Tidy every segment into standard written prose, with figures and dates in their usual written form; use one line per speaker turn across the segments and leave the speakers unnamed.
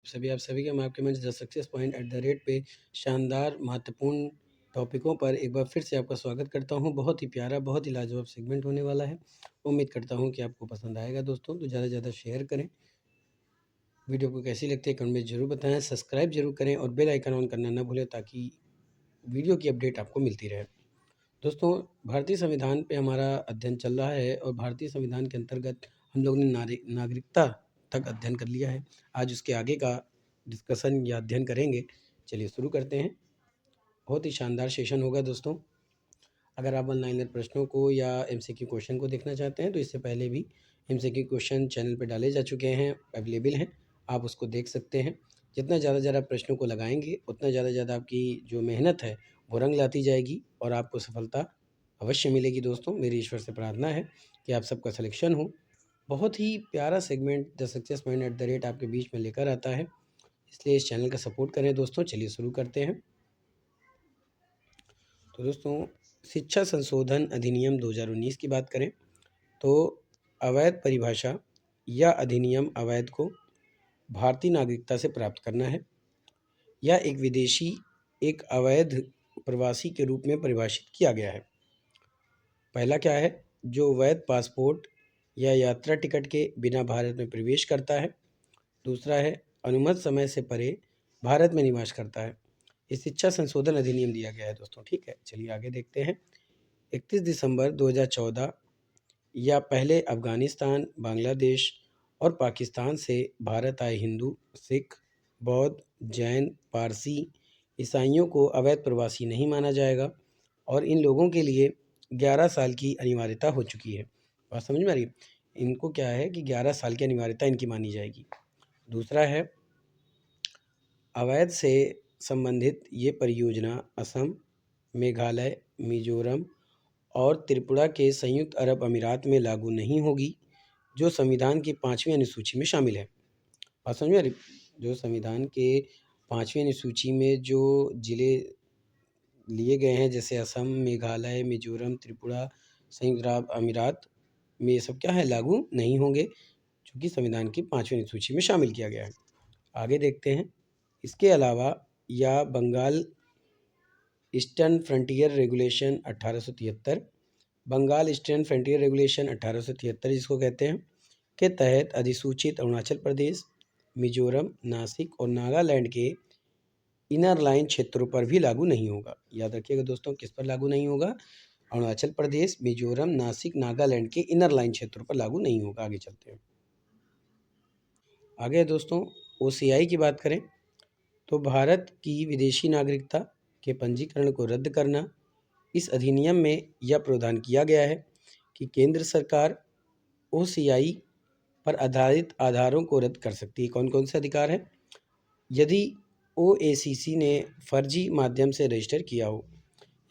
आप सभी का मैं आपके मंच the success point at the rate पे शानदार महत्वपूर्ण टॉपिकों पर एक बार फिर से आपका स्वागत करता हूं। बहुत ही प्यारा, बहुत ही लाजवाब सेगमेंट होने वाला है। उम्मीद करता हूं कि आपको पसंद आएगा दोस्तों। तो ज़्यादा से ज़्यादा शेयर करें। वीडियो को कैसी लगती है कमेंट में ज़रूर बताएं। सब्सक्राइब जरूर करें और बेल आइकन ऑन करना ना भूलें ताकि वीडियो की अपडेट आपको मिलती रहे। दोस्तों, भारतीय संविधान पे हमारा अध्ययन चल रहा है और भारतीय संविधान के अंतर्गत हम लोग ने नागरिकता तक अध्ययन कर लिया है। आज उसके आगे का डिस्कशन या अध्ययन करेंगे। चलिए शुरू करते हैं। बहुत ही शानदार सेशन होगा दोस्तों। अगर आप ऑनलाइन प्रश्नों को या एमसीक्यू क्वेश्चन को देखना चाहते हैं तो इससे पहले भी एमसीक्यू क्वेश्चन चैनल पर डाले जा चुके हैं, अवेलेबल हैं, आप उसको देख सकते हैं। जितना ज़्यादा प्रश्नों को लगाएंगे उतना ज़्यादा आपकी जो मेहनत है वो रंग लाती जाएगी और आपको सफलता अवश्य मिलेगी। दोस्तों, मेरी ईश्वर से प्रार्थना है कि आप सबका सिलेक्शन हो। बहुत ही प्यारा segment the success point at the rate आपके बीच में लेकर आता है, इसलिए इस चैनल का सपोर्ट करें दोस्तों। चलिए शुरू करते हैं। तो दोस्तों, शिक्षा संशोधन अधिनियम 2019 की बात करें तो अवैध परिभाषा या अधिनियम अवैध को भारतीय नागरिकता से प्राप्त करना है या एक विदेशी एक अवैध प्रवासी के रूप में परिभाषित किया गया है। पहला क्या है? जो वैध पासपोर्ट या यात्रा टिकट के बिना भारत में प्रवेश करता है। दूसरा है अनुमत समय से परे भारत में निवास करता है। ये शिक्षा संशोधन अधिनियम दिया गया है दोस्तों। ठीक है, चलिए आगे देखते हैं। 31 दिसंबर 2014 या पहले अफगानिस्तान, बांग्लादेश और पाकिस्तान से भारत आए हिंदू, सिख, बौद्ध, जैन, पारसी, ईसाइयों को अवैध प्रवासी नहीं माना जाएगा और इन लोगों के लिए 11 साल की अनिवार्यता हो चुकी है। बात समझ में आ रही है? इनको क्या है कि 11 साल की अनिवार्यता इनकी मानी जाएगी। दूसरा है अवैध से संबंधित ये परियोजना असम, मेघालय, मिजोरम और त्रिपुरा के संयुक्त अरब अमीरात में लागू नहीं होगी, जो संविधान की 5वीं अनुसूची में शामिल है। बात समझ में आ रही? जो संविधान के 5वीं अनुसूची में जो जिले लिए गए हैं जैसे असम, मेघालय, मिजोरम, त्रिपुरा, संयुक्त अरब अमीरात में ये सब क्या है? लागू नहीं होंगे, क्योंकि संविधान की 5वीं अनुसूची में शामिल किया गया है। आगे देखते हैं। इसके अलावा या Bengal eastern frontier regulation 1873, Bengal eastern frontier regulation 1873 जिसको कहते हैं, के तहत अधिसूचित अरुणाचल प्रदेश, मिजोरम, नासिक और नागालैंड के इनर लाइन क्षेत्रों पर भी लागू नहीं होगा। याद रखिएगा दोस्तों, किस पर लागू नहीं होगा? अरुणाचल प्रदेश, मिजोरम, नासिक, नागालैंड के इनर लाइन क्षेत्रों पर लागू नहीं होगा। आगे चलते हैं। आगे दोस्तों, ओसीआई की बात करें तो भारत की विदेशी नागरिकता के पंजीकरण को रद्द करना। इस अधिनियम में यह प्रावधान किया गया है कि केंद्र सरकार ओसीआई पर आधारित आधारों को रद्द कर सकती है। कौन कौन से अधिकार हैं? यदि ओएसीसी ने फर्जी माध्यम से रजिस्टर किया हो,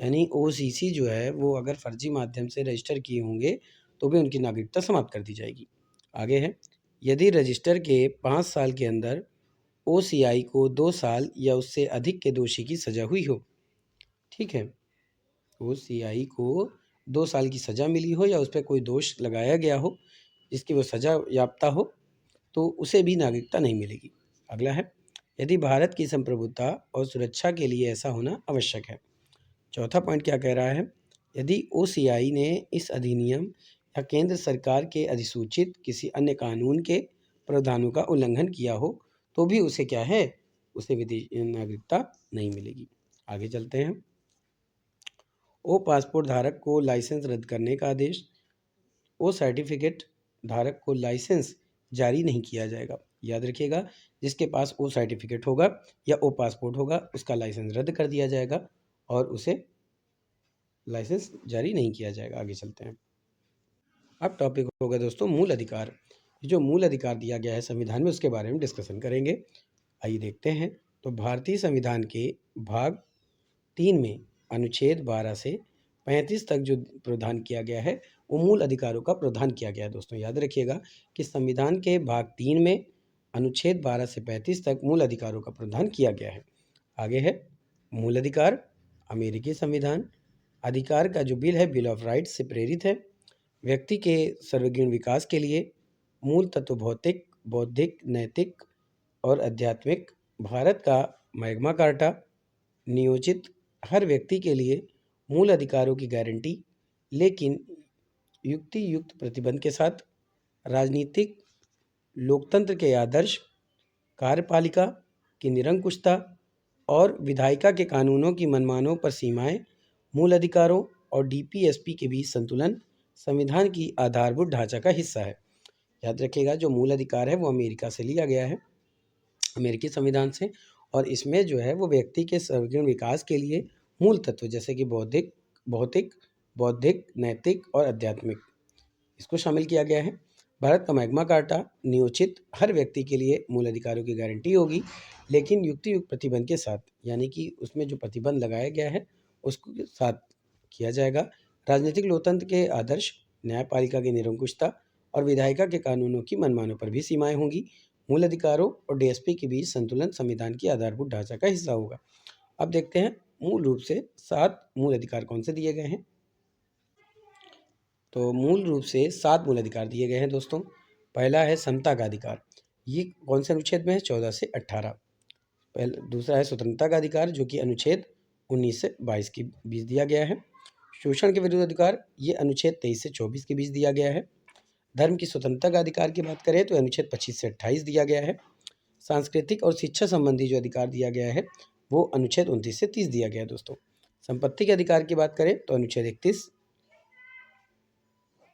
यानी ओसीसी जो है वो अगर फर्जी माध्यम से रजिस्टर किए होंगे तो भी उनकी नागरिकता समाप्त कर दी जाएगी। आगे है, यदि रजिस्टर के 5 साल के अंदर ओसीआई को 2 साल या उससे अधिक के दोषी की सजा हुई हो। ठीक है, ओसीआई को 2 साल की सजा मिली हो या उस पर कोई दोष लगाया गया हो जिसकी वो सजा याफ्ता हो, तो उसे भी नागरिकता नहीं मिलेगी। अगला है, यदि भारत की संप्रभुता और सुरक्षा के लिए ऐसा होना आवश्यक है। चौथा पॉइंट क्या कह रहा है? यदि ओसीआई ने इस अधिनियम या केंद्र सरकार के अधिसूचित किसी अन्य कानून के प्रावधानों का उल्लंघन किया हो तो भी उसे क्या है? उसे विदेशी नागरिकता नहीं मिलेगी। आगे चलते हैं। ओ पासपोर्ट धारक को लाइसेंस रद्द करने का आदेश। ओ सर्टिफिकेट धारक को लाइसेंस जारी नहीं किया जाएगा। याद रखिएगा, जिसके पास ओ सर्टिफिकेट होगा या ओ पासपोर्ट होगा उसका लाइसेंस रद्द कर दिया जाएगा और उसे लाइसेंस जारी नहीं किया जाएगा। आगे चलते हैं। अब टॉपिक होगा दोस्तों मूल अधिकार। जो मूल अधिकार दिया गया है संविधान में उसके बारे में डिस्कशन करेंगे। आइए देखते हैं। तो भारतीय संविधान के भाग 3 में अनुच्छेद 12 से 35 तक जो प्रावधान किया गया है वो मूल अधिकारों का प्रावधान किया गया है। दोस्तों याद रखिएगा कि संविधान के भाग 3 में अनुच्छेद 12 से 35 तक मूल अधिकारों का प्रावधान किया गया है। आगे है मूल अधिकार। अमेरिकी संविधान अधिकार का जो बिल है, बिल ऑफ राइट्स से प्रेरित है। व्यक्ति के सर्वगुण विकास के लिए मूल तत्व भौतिक, बौद्धिक, नैतिक और आध्यात्मिक। भारत का मैग्ना कार्टा नियोजित हर व्यक्ति के लिए मूल अधिकारों की गारंटी, लेकिन युक्ति युक्त प्रतिबंध के साथ। राजनीतिक लोकतंत्र के आदर्श, कार्यपालिका की निरंकुशता और विधायिका के कानूनों की मनमानों पर सीमाएं, मूल अधिकारों और डीपीएसपी के बीच संतुलन संविधान की आधारभूत ढांचा का हिस्सा है। याद रखिएगा, जो मूल अधिकार है वो अमेरिका से लिया गया है, अमेरिकी संविधान से, और इसमें जो है वो व्यक्ति के सर्वगुण विकास के लिए मूल तत्व जैसे कि बौद्धिक, भौतिक, बौद्धिक, नैतिक और आध्यात्मिक, इसको शामिल किया गया है। भारत का मैग्ना कार्टा नियोजित हर व्यक्ति के लिए मूल अधिकारों की गारंटी होगी, लेकिन युक्ति युक्त प्रतिबंध के साथ, यानी कि उसमें जो प्रतिबंध लगाया गया है उसके साथ किया जाएगा। राजनीतिक लोकतंत्र के आदर्श, न्यायपालिका की निरंकुशता और विधायिका के कानूनों की मनमानों पर भी सीमाएं होंगी। मूल अधिकारों और डीएसपी के बीच संतुलन संविधान की आधारभूत ढांचा का हिस्सा होगा। अब देखते हैं मूल रूप से 7 मूल अधिकार कौन से दिए गए हैं। तो मूल रूप से 7 मूल अधिकार दिए गए हैं दोस्तों। पहला है समता का अधिकार, ये कौन से अनुच्छेद में है? 14 से 18। दूसरा है स्वतंत्रता का अधिकार, जो कि अनुच्छेद 19 से 22 के बीच दिया गया है। शोषण के विरुद्ध अधिकार, ये अनुच्छेद 23 से 24 के बीच दिया गया है। धर्म की स्वतंत्रता का अधिकार की बात करें तो अनुच्छेद 25 से 28 दिया गया है। सांस्कृतिक और शिक्षा संबंधी जो अधिकार दिया गया है वो अनुच्छेद 29 से 30 दिया गया है दोस्तों। संपत्ति के अधिकार की बात करें तो अनुच्छेद 31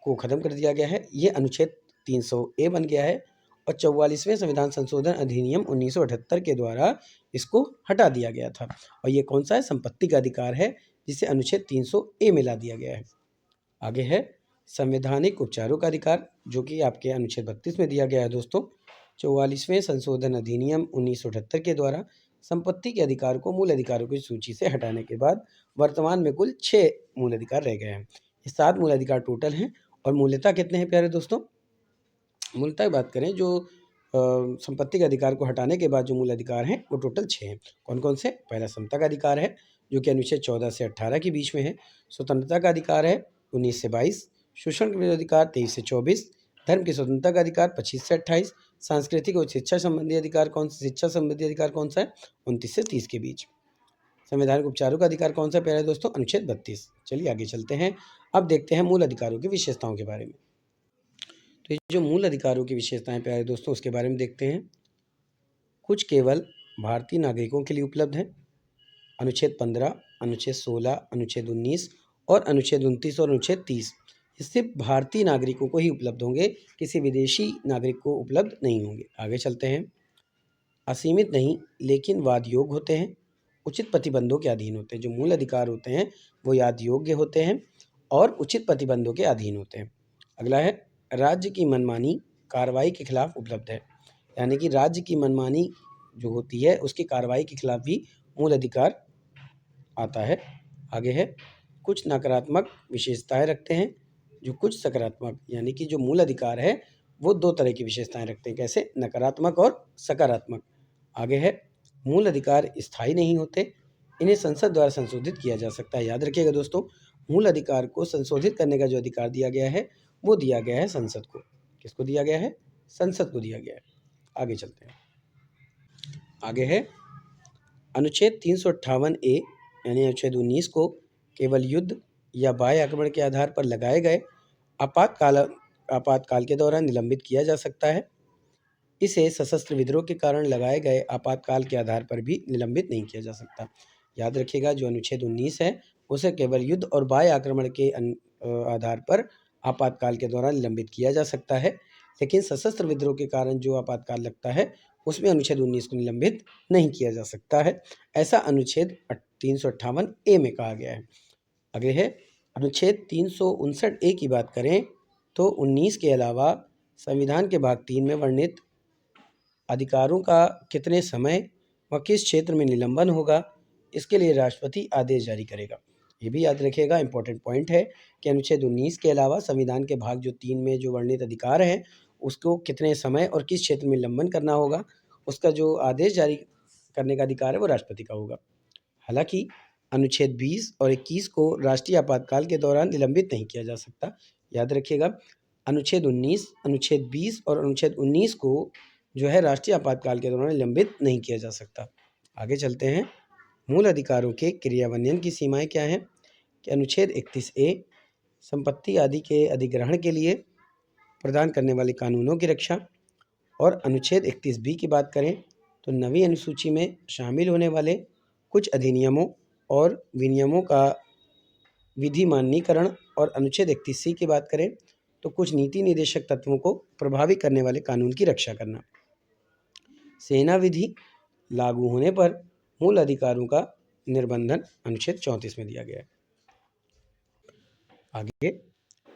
को खत्म कर दिया गया है, ये अनुच्छेद 300A बन गया है, और 44वें संविधान संशोधन अधिनियम 1978 के द्वारा इसको हटा दिया गया था। और ये कौन सा है? संपत्ति का अधिकार है, जिसे अनुच्छेद 300A में ला दिया गया है। आगे है संवैधानिक उपचारों का अधिकार, जो कि आपके अनुच्छेद 32 में दिया गया है दोस्तों। 44वें संशोधन अधिनियम 1978 के द्वारा संपत्ति के अधिकार को मूल अधिकारों की सूची से हटाने के बाद वर्तमान में कुल 6 मूल अधिकार रह गए हैं। ये 7 मूल अधिकार टोटल हैं, और मूल्यता कितने हैं प्यारे दोस्तों? मूलतः बात करें जो संपत्ति के अधिकार को हटाने के बाद जो मूल अधिकार हैं वो टोटल 6 हैं। कौन कौन से? पहला समता का अधिकार है, जो कि अनुच्छेद 14 से 18 के बीच में है। स्वतंत्रता का अधिकार है 19 से 22। शोषण के विरुद्ध अधिकार 23 से 24। धर्म की स्वतंत्रता का अधिकार 25 से 28। सांस्कृतिक और शिक्षा संबंधी अधिकार शिक्षा संबंधी अधिकार कौन सा है? 29 से 30 के बीच। संवैधानिक उपचारों का अधिकार कौन सा है प्यारे दोस्तों? अनुच्छेद 32। चलिए आगे चलते हैं, अब देखते हैं मूल अधिकारों की विशेषताओं के बारे में। तो ये जो मूल अधिकारों की विशेषताएं प्यारे दोस्तों उसके बारे में देखते हैं। कुछ केवल भारतीय नागरिकों के लिए उपलब्ध हैं। अनुच्छेद 15, अनुच्छेद 16, अनुच्छेद 19 और अनुच्छेद 29 और अनुच्छेद 30 ये सिर्फ भारतीय नागरिकों को ही उपलब्ध होंगे, किसी विदेशी नागरिक को उपलब्ध नहीं होंगे। आगे चलते हैं। असीमित नहीं लेकिन वाद योग्य होते हैं, उचित प्रतिबंधों के अधीन होते हैं। जो मूल अधिकार होते हैं वो याद योग्य होते हैं और उचित प्रतिबंधों के अधीन होते हैं। अगला है राज्य की मनमानी कार्रवाई के खिलाफ उपलब्ध है, यानी कि राज्य की मनमानी जो होती है उसकी कार्रवाई के खिलाफ भी मूल अधिकार आता है। आगे है कुछ नकारात्मक विशेषताएं रखते हैं, जो कुछ सकारात्मक, यानी कि जो मूल अधिकार है वो 2 तरह की विशेषताएं रखते हैं। कैसे? नकारात्मक और सकारात्मक। आगे है मूल अधिकार स्थायी नहीं होते, इन्हें संसद द्वारा संशोधित किया जा सकता है। याद रखिएगा दोस्तों, मूल अधिकार को संशोधित करने का जो अधिकार दिया गया है वो दिया गया है संसद को। किसको दिया गया है? संसद को दिया गया है। आगे चलते हैं। आगे है अनुच्छेद 358A यानी अनुच्छेद 19 को केवल युद्ध या बाह्य आक्रमण के आधार पर लगाए गए आपातकाल के दौरान निलंबित किया जा सकता है। इसे सशस्त्र विद्रोह के कारण लगाए गए आपातकाल के आधार पर भी निलंबित नहीं किया जा सकता। याद रखिएगा, जो अनुच्छेद 19 है उसे केवल युद्ध और बाह्य आक्रमण के आधार पर आपातकाल के दौरान निलंबित किया जा सकता है, लेकिन सशस्त्र विद्रोह के कारण जो आपातकाल लगता है उसमें अनुच्छेद 19 को निलंबित नहीं किया जा सकता है। ऐसा अनुच्छेद 358A में कहा गया है। अगले है अनुच्छेद 359A की बात करें तो 19 के अलावा संविधान के भाग 3 में वर्णित अधिकारों का कितने समय व किस क्षेत्र में निलंबन होगा, इसके लिए राष्ट्रपति आदेश जारी करेगा। ये भी याद रखिएगा, इंपॉर्टेंट पॉइंट है कि अनुच्छेद 19 के अलावा संविधान के भाग जो 3 में जो वर्णित अधिकार हैं उसको कितने समय और किस क्षेत्र में निलंबन करना होगा, उसका जो आदेश जारी करने का अधिकार है वो राष्ट्रपति का होगा। हालांकि अनुच्छेद 20 और 21 को राष्ट्रीय आपातकाल के दौरान निलंबित नहीं किया जा सकता। याद रखिएगा, अनुच्छेद 19, अनुच्छेद 20 और अनुच्छेद 19 को जो है राष्ट्रीय आपातकाल के दौरान निलंबित नहीं किया जा सकता। आगे चलते हैं। मूल अधिकारों के क्रियान्वयन की सीमाएं क्या हैं कि अनुच्छेद 31A संपत्ति आदि के अधिग्रहण के लिए प्रदान करने वाले कानूनों की रक्षा, और अनुच्छेद 31B की बात करें तो नवी अनुसूची में शामिल होने वाले कुछ अधिनियमों और विनियमों का विधि माननीकरण, और अनुच्छेद 31C की बात करें तो कुछ नीति निदेशक तत्वों को प्रभावी करने वाले कानून की रक्षा करना। सेना विधि लागू होने पर मूल अधिकारों का निर्बंधन अनुच्छेद 34 में दिया गया है। आगे,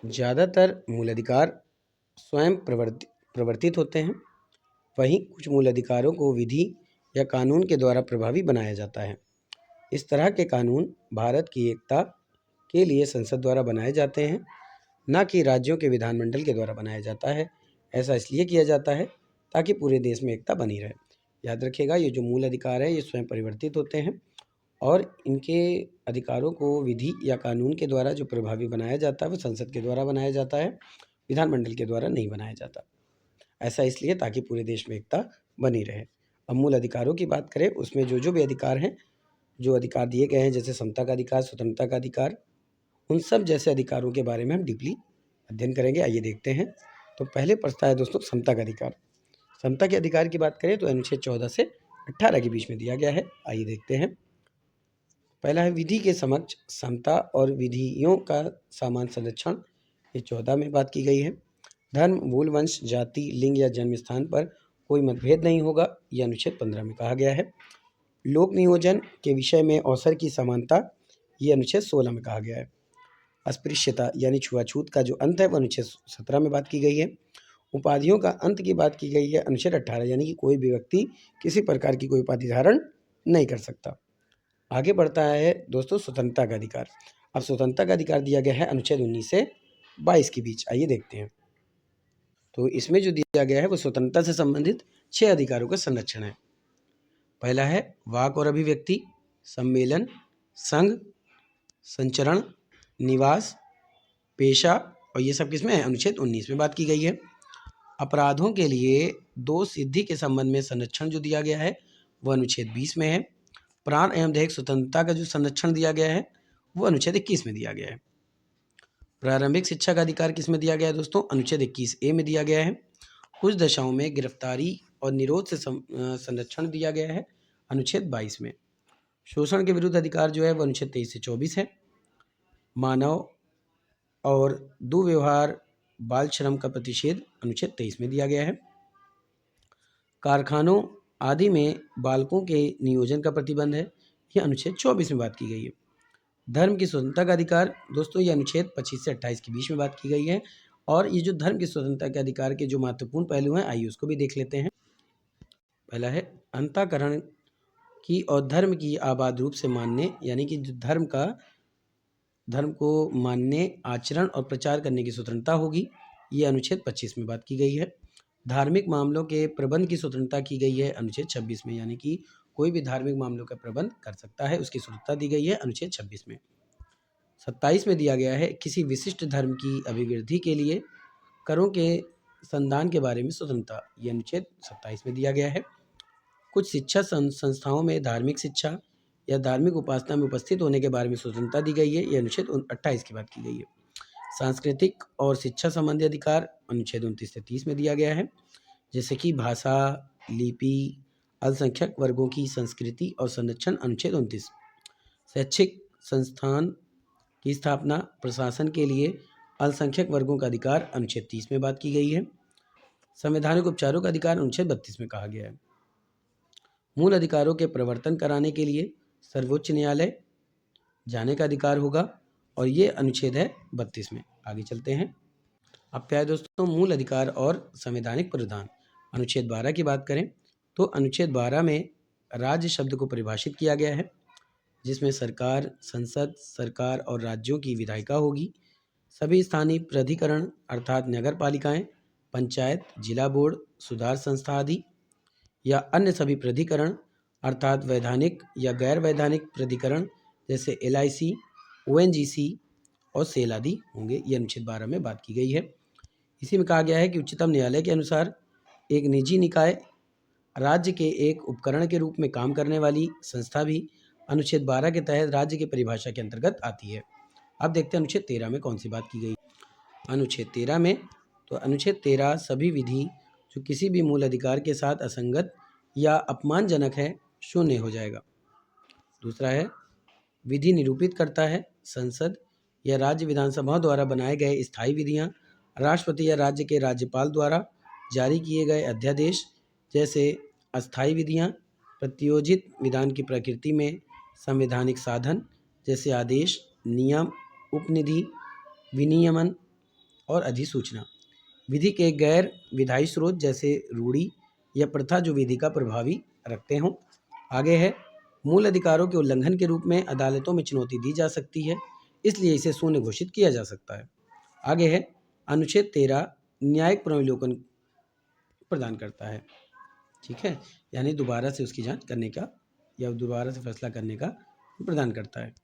ज़्यादातर मूल अधिकार स्वयं प्रवर्तित होते हैं, वहीं कुछ मूल अधिकारों को विधि या कानून के द्वारा प्रभावी बनाया जाता है। इस तरह के कानून भारत की एकता के लिए संसद द्वारा बनाए जाते हैं, न कि राज्यों के विधानमंडल के द्वारा बनाया जाता है। ऐसा इसलिए किया जाता है ताकि पूरे देश में एकता बनी रहे। याद रखिएगा, ये जो मूल अधिकार है ये स्वयं परिवर्तित होते हैं और इनके अधिकारों को विधि या कानून के द्वारा जो प्रभावी बनाया जाता है वो संसद के द्वारा बनाया जाता है, विधानमंडल के द्वारा नहीं बनाया जाता। ऐसा इसलिए ताकि पूरे देश में एकता बनी रहे। अब मूल अधिकारों की बात करें, उसमें जो भी अधिकार हैं, जो अधिकार दिए गए हैं, जैसे समता का अधिकार, स्वतंत्रता का अधिकार, उन सब जैसे अधिकारों के बारे में हम डीपली अध्ययन करेंगे। आइए देखते हैं। तो पहले प्रश्न है दोस्तों समता का अधिकार। समता के अधिकार की बात करें तो अनुच्छेद 14 से 18 के बीच में दिया गया है। आइए देखते हैं। पहला है विधि के समक्ष समता और विधियों का समान संरक्षण, ये 14 में बात की गई है। धर्म, मूल, वंश, जाति, लिंग या जन्म स्थान पर कोई मतभेद नहीं होगा, यह अनुच्छेद 15 में कहा गया है। लोक नियोजन के विषय में अवसर की समानता, ये अनुच्छेद 16 में कहा गया है। अस्पृश्यता यानी छुआछूत का जो अंत है वो अनुच्छेद 17 में बात की गई है। उपाधियों का अंत की बात की गई है अनुच्छेद 18, यानी कि कोई भी व्यक्ति किसी प्रकार की कोई उपाधि धारण नहीं कर सकता। आगे बढ़ता है दोस्तों स्वतंत्रता का अधिकार। अब स्वतंत्रता का अधिकार दिया गया है अनुच्छेद 19 से 22 के बीच। आइए देखते हैं। तो इसमें जो दिया गया है वो स्वतंत्रता से संबंधित 6 अधिकारों का संरक्षण है। पहला है वाक और अभिव्यक्ति, सम्मेलन, संघ, संचरण, निवास, पेशा, और ये सब किसमें है? अनुच्छेद 19 में बात की गई है। अपराधों के लिए दोष सिद्धि के संबंध में संरक्षण जो दिया गया है वो अनुच्छेद 20 में है। प्राण एवं दैहिक स्वतंत्रता का जो संरक्षण दिया गया है वो अनुच्छेद 21 में दिया गया है। प्रारंभिक शिक्षा का अधिकार किस में दिया गया है दोस्तों? अनुच्छेद 21A में दिया गया है। कुछ दशाओं में गिरफ्तारी और निरोध से संरक्षण दिया गया है अनुच्छेद 22 में। शोषण के विरुद्ध अधिकार जो है वो अनुच्छेद 23 से 24 है। मानव और दुर्व्यवहार, बाल श्रम का प्रतिषेध अनुच्छेद 23 में दिया गया है। कारखानों आदि में बालकों के नियोजन का प्रतिबंध है, यह अनुच्छेद 24 में बात की गई है। धर्म की स्वतंत्रता का अधिकार दोस्तों ये अनुच्छेद 25 से 28 के बीच में बात की गई है। और ये जो धर्म की स्वतंत्रता के अधिकार के जो महत्वपूर्ण पहलू हैं, आइए उसको भी देख लेते हैं। पहला है अंतःकरण की और धर्म की आबाद रूप से मानने, यानी कि जो धर्म को मानने, आचरण और प्रचार करने की स्वतंत्रता होगी, ये अनुच्छेद 25 में बात की गई है। धार्मिक मामलों के प्रबंध की स्वतंत्रता की गई है अनुच्छेद 26 में, यानी कि कोई भी धार्मिक मामलों का प्रबंध कर सकता है, उसकी स्वतंत्रता दी गई है अनुच्छेद 26 में। 27 में दिया गया है किसी विशिष्ट धर्म की अभिवृद्धि के लिए करों के संदान के बारे में स्वतंत्रता, ये अनुच्छेद 27 में दिया गया है। कुछ शिक्षा संस्थाओं में धार्मिक शिक्षा या धार्मिक उपासना में उपस्थित होने के बारे में स्वतंत्रता दी गई है, ये अनुच्छेद 28 की बात की गई है। सांस्कृतिक और शिक्षा संबंधी अधिकार अनुच्छेद 29 से 30 में दिया गया है, जैसे कि भाषा, लिपि, अल्पसंख्यक वर्गों की संस्कृति और संरक्षण अनुच्छेद 29। शैक्षिक संस्थान की स्थापना, प्रशासन के लिए अल्पसंख्यक वर्गों का अधिकार अनुच्छेद 30 में बात की गई है। संवैधानिक उपचारों का अधिकार अनुच्छेद 32 में कहा गया है। मूल अधिकारों के प्रवर्तन कराने के लिए सर्वोच्च न्यायालय जाने का अधिकार होगा, और ये अनुच्छेद है 32 में। आगे चलते हैं। अब प्यारे दोस्तों मूल अधिकार और संवैधानिक प्रावधान, अनुच्छेद 12 की बात करें तो अनुच्छेद 12 में राज्य शब्द को परिभाषित किया गया है, जिसमें सरकार, संसद, सरकार और राज्यों की विधायिका होगी। सभी स्थानीय प्राधिकरण अर्थात नगर पालिकाएँ, पंचायत, जिला बोर्ड, सुधार संस्था आदि या अन्य सभी प्राधिकरण अर्थात वैधानिक या गैर वैधानिक प्राधिकरण जैसे LIC, ONGC और सेल आदि होंगे, ये अनुच्छेद 12 में बात की गई है। इसी में कहा गया है कि उच्चतम न्यायालय के अनुसार एक निजी निकाय, राज्य के एक उपकरण के रूप में काम करने वाली संस्था भी अनुच्छेद 12 के तहत राज्य की परिभाषा के अंतर्गत आती है। अब देखते हैं अनुच्छेद 13 में कौन सी बात की गई। अनुच्छेद 13 में, तो अनुच्छेद 13 सभी विधि जो किसी भी मूल अधिकार के साथ असंगत या अपमानजनक है, शून्य हो जाएगा। दूसरा है, विधि निरूपित करता है संसद या राज्य विधानसभाओं द्वारा बनाए गए स्थायी विधियां, राष्ट्रपति या राज्य के राज्यपाल द्वारा जारी किए गए अध्यादेश जैसे अस्थायी विधियां, प्रत्योजित विधान की प्रकृति में संवैधानिक साधन जैसे आदेश, नियम, उपनिधि, विनियमन और अधिसूचना, विधि के गैर विधायी स्रोत जैसे रूढ़ी या प्रथा जो विधि का प्रभावी रखते हों। आगे है, मूल अधिकारों के उल्लंघन के रूप में अदालतों में चुनौती दी जा सकती है, इसलिए इसे शून्य घोषित किया जा सकता है। आगे है, अनुच्छेद 13 न्यायिक पुनर्विलोकन प्रदान करता है। ठीक है, यानी दोबारा से उसकी जांच करने का या दोबारा से फैसला करने का प्रदान करता है।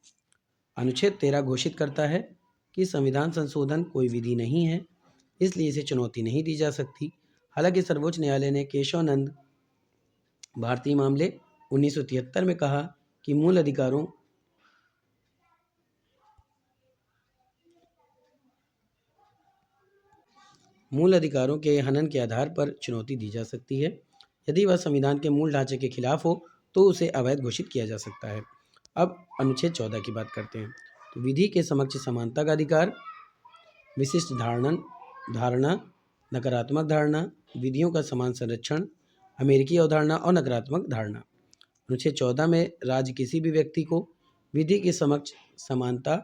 अनुच्छेद 13 घोषित करता है कि संविधान संशोधन कोई विधि नहीं है, इसलिए इसे चुनौती नहीं दी जा सकती। हालांकि सर्वोच्च न्यायालय ने केशवानंद भारतीय मामले 1973 में कहा कि मूल अधिकारों के हनन के आधार पर चुनौती दी जा सकती है। यदि वह संविधान के मूल ढांचे के खिलाफ हो तो उसे अवैध घोषित किया जा सकता है। अब अनुच्छेद 14 की बात करते हैं। तो विधि के समक्ष समानता का अधिकार, विशिष्ट धारणा, नकारात्मक धारणा, विधियों का समान संरक्षण, अमेरिकी अवधारणा और नकारात्मक धारणा। अनुच्छेद 14 में राज्य किसी भी व्यक्ति को विधि के समक्ष समानता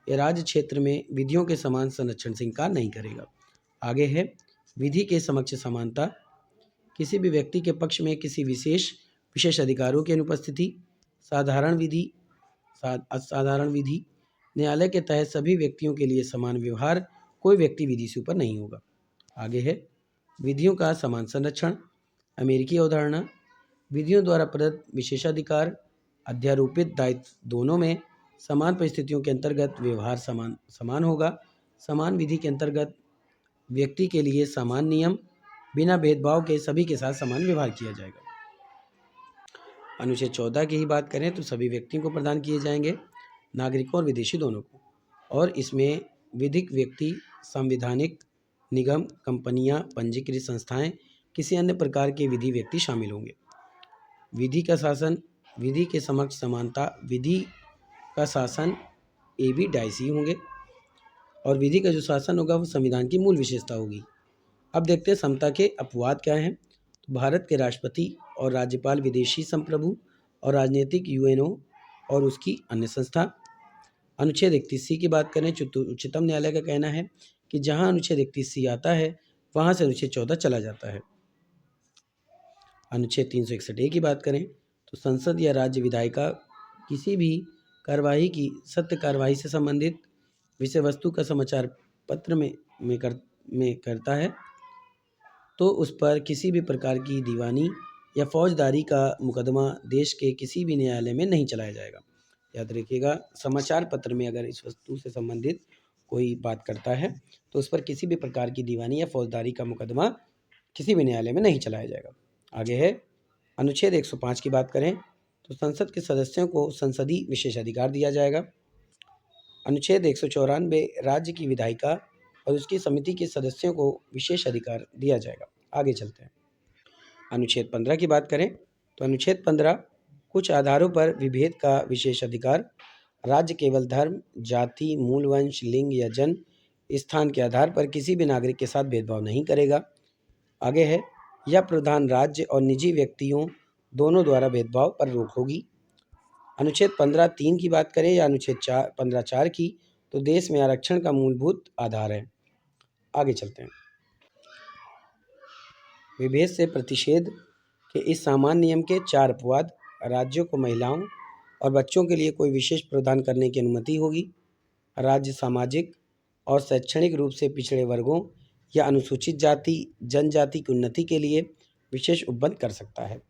या राज्य क्षेत्र में विधियों के समान संरक्षण से इनकार नहीं करेगा। आगे है, विधि के समक्ष समानता किसी भी व्यक्ति के पक्ष में किसी विशेष अधिकारों की अनुपस्थिति, असाधारण विधि, न्यायालय के तहत सभी व्यक्तियों के लिए समान व्यवहार, कोई व्यक्ति विधि से ऊपर नहीं होगा। आगे है, विधियों का समान संरक्षण, अमेरिकी अवधारणा, विधियों द्वारा प्रदत्त विशेषाधिकार, अध्यारोपित दायित्व दोनों में समान परिस्थितियों के अंतर्गत व्यवहार समान होगा। समान विधि के अंतर्गत व्यक्ति के लिए समान नियम, बिना भेदभाव के सभी के साथ समान व्यवहार किया जाएगा। अनुच्छेद 14 की ही बात करें तो सभी व्यक्तियों को प्रदान किए जाएंगे, नागरिकों और विदेशी दोनों को, और इसमें विधिक व्यक्ति, संवैधानिक निगम, कंपनियां, पंजीकृत संस्थाएं, किसी अन्य प्रकार के विधि व्यक्ति शामिल होंगे। विधि का शासन, विधि के समक्ष समानता, विधि का शासन एबी डायसी होंगे और विधि का जो शासन होगा वो संविधान की मूल विशेषता होगी। अब देखते हैं समता के अपवाद क्या हैं। तो भारत के राष्ट्रपति और राज्यपाल विदेशी संप्रभु और राजनीतिक यूएनओ और उसकी अन्य संस्था। अनुच्छेद 31C की बात करें तो उच्चतम न्यायालय का कहना है कि जहां अनुच्छेद 31C आता है वहां से अनुच्छेद 14 चला जाता है। अनुच्छेद 361A की बात करें तो संसद या राज्य विधायिका किसी भी कार्यवाही की सत्य कार्यवाही से संबंधित विषय वस्तु का समाचार पत्र में करता है तो उस पर किसी भी प्रकार की दीवानी या फौजदारी का मुकदमा देश के किसी भी न्यायालय में नहीं चलाया जाएगा। याद रखिएगा, समाचार पत्र में अगर इस वस्तु से संबंधित कोई बात करता है तो उस पर किसी भी प्रकार की दीवानी या फौजदारी का मुकदमा किसी भी न्यायालय में नहीं चलाया जाएगा। आगे है, अनुच्छेद 105 की बात करें तो संसद के सदस्यों को संसदीय विशेषाधिकार दिया जाएगा। अनुच्छेद 194 राज्य की विधायिका और उसकी समिति के सदस्यों को विशेष अधिकार दिया जाएगा। आगे चलते हैं। अनुच्छेद 15 की बात करें तो अनुच्छेद 15 कुछ आधारों पर विभेद का विशेष अधिकार, राज्य केवल धर्म, जाति, मूल वंश, लिंग या जन्म स्थान के आधार पर किसी भी नागरिक के साथ भेदभाव नहीं करेगा। आगे है, यह प्रावधान राज्य और निजी व्यक्तियों दोनों द्वारा भेदभाव पर रोक होगी। अनुच्छेद 15(3) की बात करें या अनुच्छेद 15(4) की तो देश में आरक्षण का मूलभूत आधार है। आगे चलते हैं। विभेद से प्रतिषेध के इस सामान्य नियम के 4 अपवाद, राज्यों को महिलाओं और बच्चों के लिए कोई विशेष प्रावधान करने की अनुमति होगी। राज्य सामाजिक और शैक्षणिक रूप से पिछड़े वर्गों या अनुसूचित जाति जनजाति की उन्नति के लिए विशेष उपबंध कर सकता है।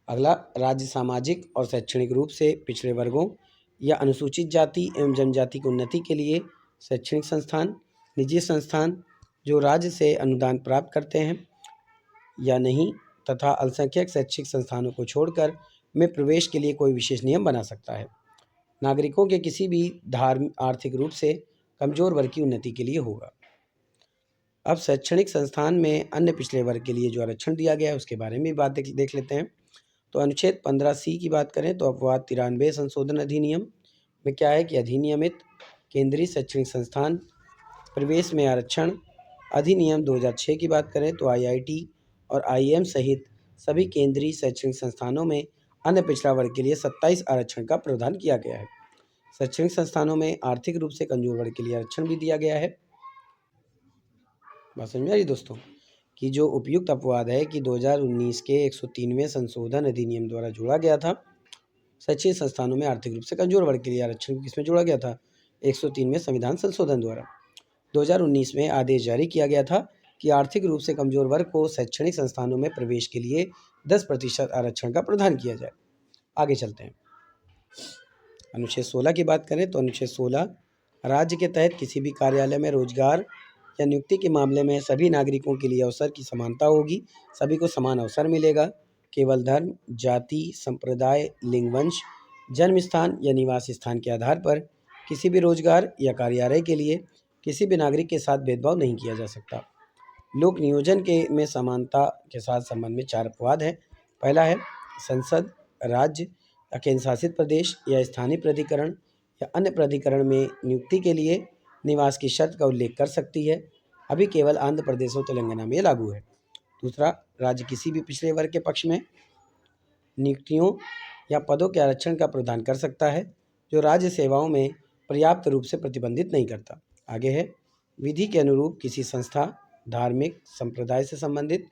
अगला, राज्य सामाजिक और शैक्षणिक रूप से पिछड़े वर्गों या अनुसूचित जाति एवं जनजाति की उन्नति के लिए शैक्षणिक संस्थान, निजी संस्थान जो राज्य से अनुदान प्राप्त करते हैं या नहीं तथा अल्पसंख्यक शैक्षिक संस्थानों को छोड़कर में प्रवेश के लिए कोई विशेष नियम बना सकता है। नागरिकों के किसी भी आर्थिक रूप से कमजोर वर्ग की उन्नति के लिए होगा। अब शैक्षणिक संस्थान में अन्य पिछड़े वर्ग के लिए जो आरक्षण दिया गया है उसके बारे में भी बात देख लेते हैं। तो अनुच्छेद 15C की बात करें तो अपवाद 93 संशोधन अधिनियम में क्या है कि अधिनियमित केंद्रीय शैक्षणिक संस्थान प्रवेश में आरक्षण अधिनियम 2006 की बात करें तो IIT और IIM सहित सभी केंद्रीय शैक्षणिक संस्थानों में अन्य पिछड़ा वर्ग के लिए 27 आरक्षण का प्रावधान किया गया है। शैक्षणिक संस्थानों में आर्थिक रूप से कमजोर वर्ग के लिए आरक्षण भी दिया गया है। बात समझ में आ रही दोस्तों कि जो उपयुक्त अपवाद है कि 2019 के 103वें संशोधन अधिनियम द्वारा जोड़ा गया था। शैक्षणिक संस्थानों में आर्थिक रूप से कमजोर वर्ग के लिए आरक्षण किसमें जोड़ा गया था? 103वें संविधान संशोधन द्वारा 2019 में आदेश जारी किया गया था कि आर्थिक रूप से कमजोर वर्ग को शैक्षणिक संस्थानों में प्रवेश के लिए 10% आरक्षण का प्रावधान किया जाए। आगे चलते हैं। अनुच्छेद 16 की बात करें तो अनुच्छेद 16 राज्य के तहत किसी भी कार्यालय में रोजगार या नियुक्ति के मामले में सभी नागरिकों के लिए अवसर की समानता होगी। सभी को समान अवसर मिलेगा। केवल धर्म, जाति, संप्रदाय, लिंग, वंश, जन्म स्थान या निवास स्थान के आधार पर किसी भी रोजगार या कार्यालय के लिए किसी भी नागरिक के साथ भेदभाव नहीं किया जा सकता। लोक नियोजन के में समानता के साथ संबंध में 4 अपवाद हैं। पहला है संसद, राज्य या केंद्र शासित प्रदेश या स्थानीय प्राधिकरण या अन्य प्राधिकरण में नियुक्ति के लिए निवास की शर्त का उल्लेख कर सकती है। अभी केवल आंध्र प्रदेश और तेलंगाना में लागू है। दूसरा, राज्य किसी भी पिछड़े वर्ग के पक्ष में नियुक्तियों या पदों के आरक्षण का प्रावधान कर सकता है जो राज्य सेवाओं में पर्याप्त रूप से प्रतिबंधित नहीं करता। आगे है विधि के अनुरूप किसी संस्था, धार्मिक संप्रदाय से संबंधित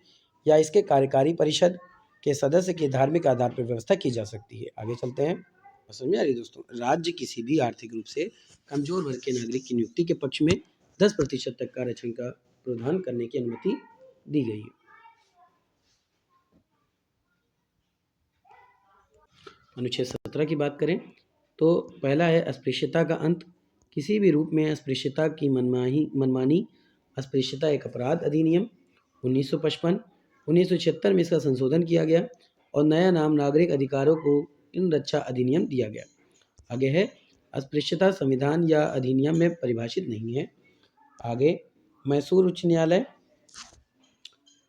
या इसके कार्यकारी परिषद के सदस्य की धार्मिक आधार पर व्यवस्था की जा सकती है। आगे चलते हैं। समझ में आ रही दोस्तों? राज्य किसी भी आर्थिक रूप से कमजोर वर्ग के नागरिक की नियुक्ति के पक्ष में 10% तक का आरक्षण का प्रावधान करने की अनुमति दी गई है। अनुच्छेद 17 की बात करें तो पहला है अस्पृश्यता का अंत। किसी भी रूप में अस्पृश्यता की मनमानी अस्पृश्यता एक अपराध अधिनियम 1955 1976 में इसका संशोधन किया गया और नया नाम नागरिक अधिकारों को इन रक्षा अधिनियम दिया गया। आगे है अस्पृश्यता संविधान या अधिनियम में परिभाषित नहीं है। आगे मैसूर उच्च न्यायालय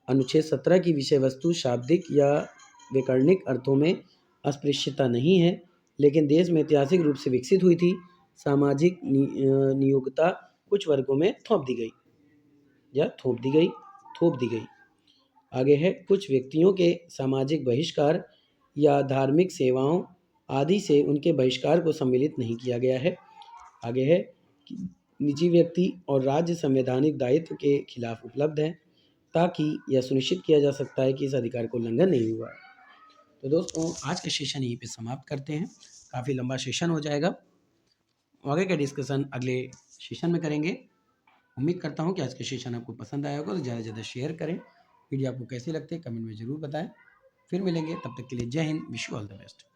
अनुच्छेद 17 की विषय वस्तु शाब्दिक या व्याकरणिक अर्थों में अस्पृश्यता नहीं है, लेकिन देश में ऐतिहासिक रूप से विकसित हुई थी। सामाजिक नियोक्ता कुछ वर्गों में थोप दी गई। आगे है कुछ व्यक्तियों के सामाजिक बहिष्कार या धार्मिक सेवाओं आदि से उनके बहिष्कार को सम्मिलित नहीं किया गया है। आगे है निजी व्यक्ति और राज्य संवैधानिक दायित्व के खिलाफ उपलब्ध है ताकि यह सुनिश्चित किया जा सकता है कि इस अधिकार को उल्लंघन नहीं हुआ। तो दोस्तों आज का सेशन यहीं पे समाप्त करते हैं। काफ़ी लंबा सेशन हो जाएगा। आगे का डिस्कशन अगले सेशन में करेंगे। उम्मीद करता हूँ कि आज का सेशन आपको पसंद आया होगा तो ज़्यादा से ज़्यादा शेयर करें। वीडियो आपको कैसे लगते हैं कमेंट में ज़रूर बताएं। फिर मिलेंगे, तब तक के लिए जय Hind, wish you all the best.